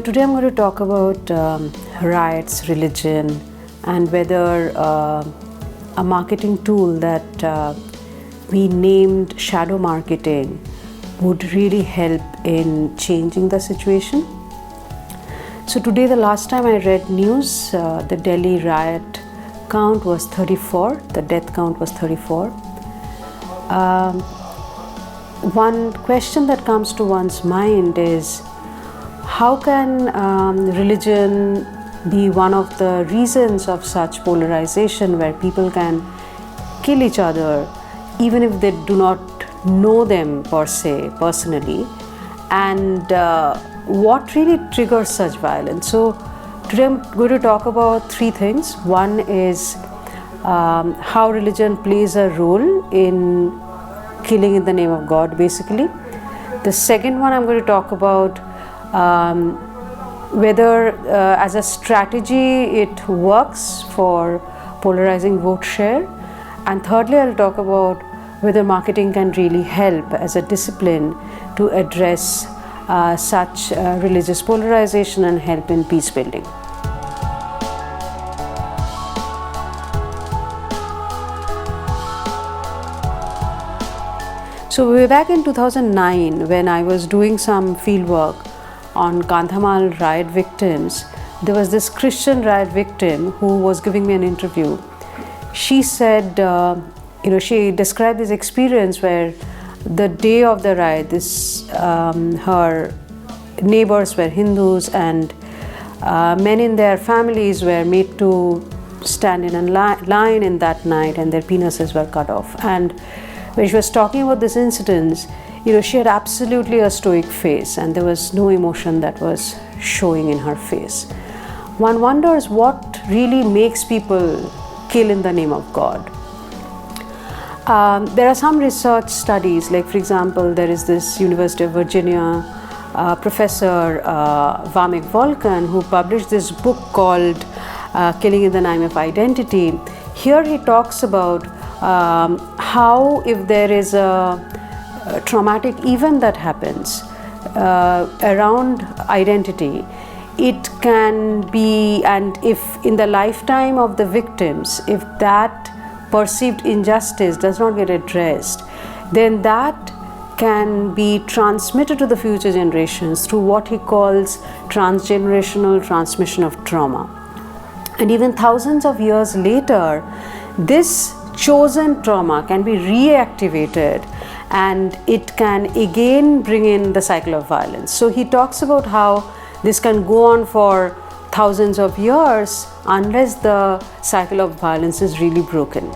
Today I'm going to talk about riots, religion, and whether a marketing tool that we named shadow marketing would really help in changing the situation. So today, the last time I read news, the Delhi riot count was 34, the death count was 34. One question that comes to one's mind is, how can religion be one of the reasons of such polarization where people can kill each other even if they do not know them per se, personally, and what really triggers such violence? So today I'm going to talk about three things. One is how religion plays a role in killing in the name of God, basically. The second one, I'm going to talk about whether as a strategy it works for polarizing vote share. And thirdly, I'll talk about whether marketing can really help as a discipline to address such religious polarization and help in peace building. So way back in 2009, when I was doing some field work on Kandhamal riot victims, there was this Christian riot victim who was giving me an interview. She said, she described this experience where the day of the riot, her neighbors were Hindus, and men in their families were made to stand in a line in that night, and their penises were cut off. And when she was talking about this incident, she had absolutely a stoic face, and there was no emotion that was showing in her face. One wonders what really makes people kill in the name of God. There are some research studies, like for example, there is this University of Virginia professor Vamik Volkan, who published this book called Killing in the Name of Identity. Here he talks about how if there is a traumatic event that happens around identity, it can be, and if in the lifetime of the victims, if that perceived injustice does not get addressed, then that can be transmitted to the future generations through what he calls transgenerational transmission of trauma. And even thousands of years later, this chosen trauma can be reactivated and it can again bring in the cycle of violence. So he talks about how this can go on for thousands of years unless the cycle of violence is really broken.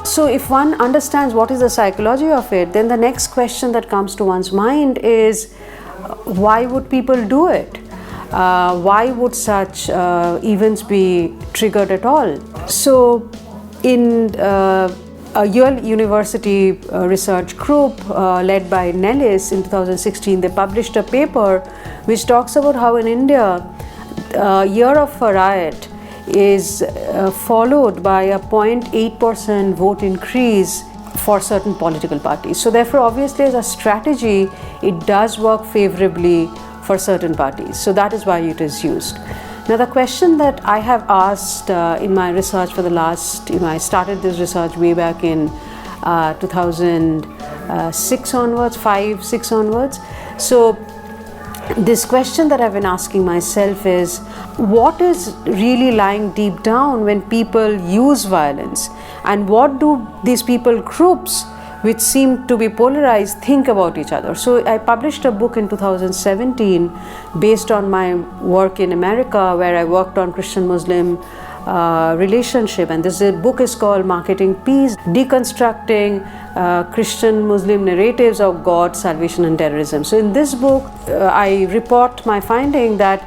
So if one understands what is the psychology of it, then the next question that comes to one's mind is, why would people do it? Why would such events be triggered at all? So in a Yale University research group led by Nellis in 2016, they published a paper which talks about how in India, a year of a riot is followed by a 0.8% vote increase for certain political parties. So therefore, obviously, as a strategy, it does work favorably for certain parties. So that is why it is used. Now, the question that I have asked in my research for the last, I started this research way back in 2006 onwards, 5-6 onwards. So this question that I've been asking myself is, what is really lying deep down when people use violence? And what do these people groups which seem to be polarized think about each other? So I published a book in 2017 based on my work in America, where I worked on Christian-Muslim relationship, and this book is called Marketing Peace: Deconstructing Christian-Muslim Narratives of God, Salvation and Terrorism. So in this book, I report my finding that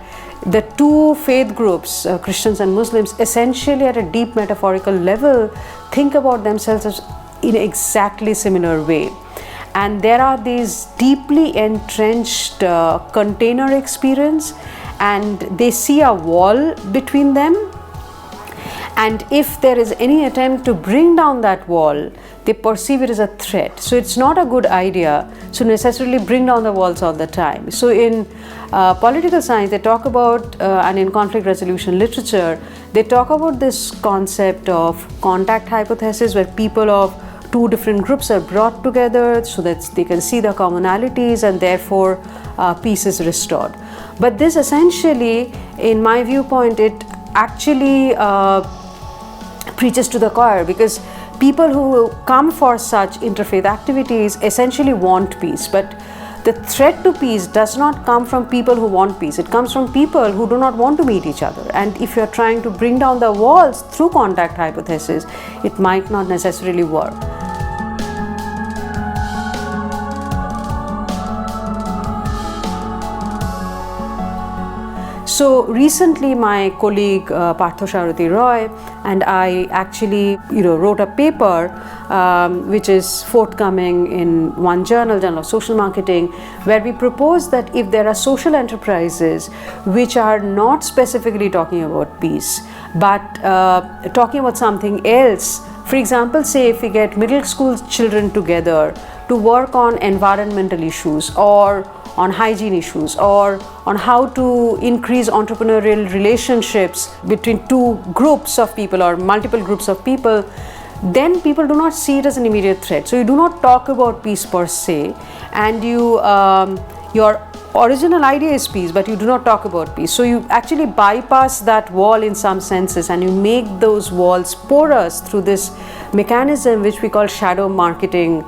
the two faith groups, Christians and Muslims, essentially at a deep metaphorical level think about themselves as in exactly similar way. And there are these deeply entrenched container experience, and they see a wall between them. And if there is any attempt to bring down that wall, they perceive it as a threat. So it's not a good idea to necessarily bring down the walls all the time. So in political science, they talk about, and in conflict resolution literature, they talk about this concept of contact hypothesis, where people of two different groups are brought together so that they can see the commonalities, and therefore peace is restored. But this essentially, in my viewpoint, it actually preaches to the choir, because people who come for such interfaith activities essentially want peace. But the threat to peace does not come from people who want peace. It comes from people who do not want to meet each other. And if you're trying to bring down the walls through contact hypothesis, it might not necessarily work. So recently, my colleague Partho Sharathi Roy and I actually, wrote a paper which is forthcoming in one journal, Journal of Social Marketing, where we propose that if there are social enterprises which are not specifically talking about peace, but talking about something else, for example, say if we get middle school children together to work on environmental issues, or on hygiene issues, or on how to increase entrepreneurial relationships between two groups of people or multiple groups of people, then people do not see it as an immediate threat. So you do not talk about peace per se, and your original idea is peace, but you do not talk about peace. So you actually bypass that wall in some senses, and you make those walls porous through this mechanism which we call shadow marketing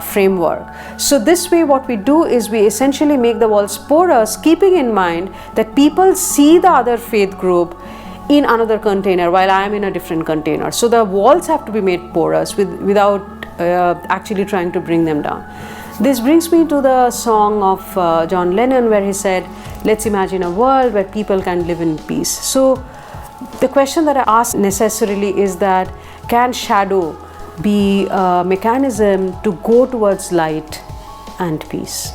framework. So this way what we do is we essentially make the walls porous, keeping in mind that people see the other faith group in another container while I am in a different container. So the walls have to be made porous without actually trying to bring them down. This brings me to the song of John Lennon, where he said, "Let's imagine a world where people can live in peace." So the question that I ask necessarily is that, can shadow be a mechanism to go towards light and peace?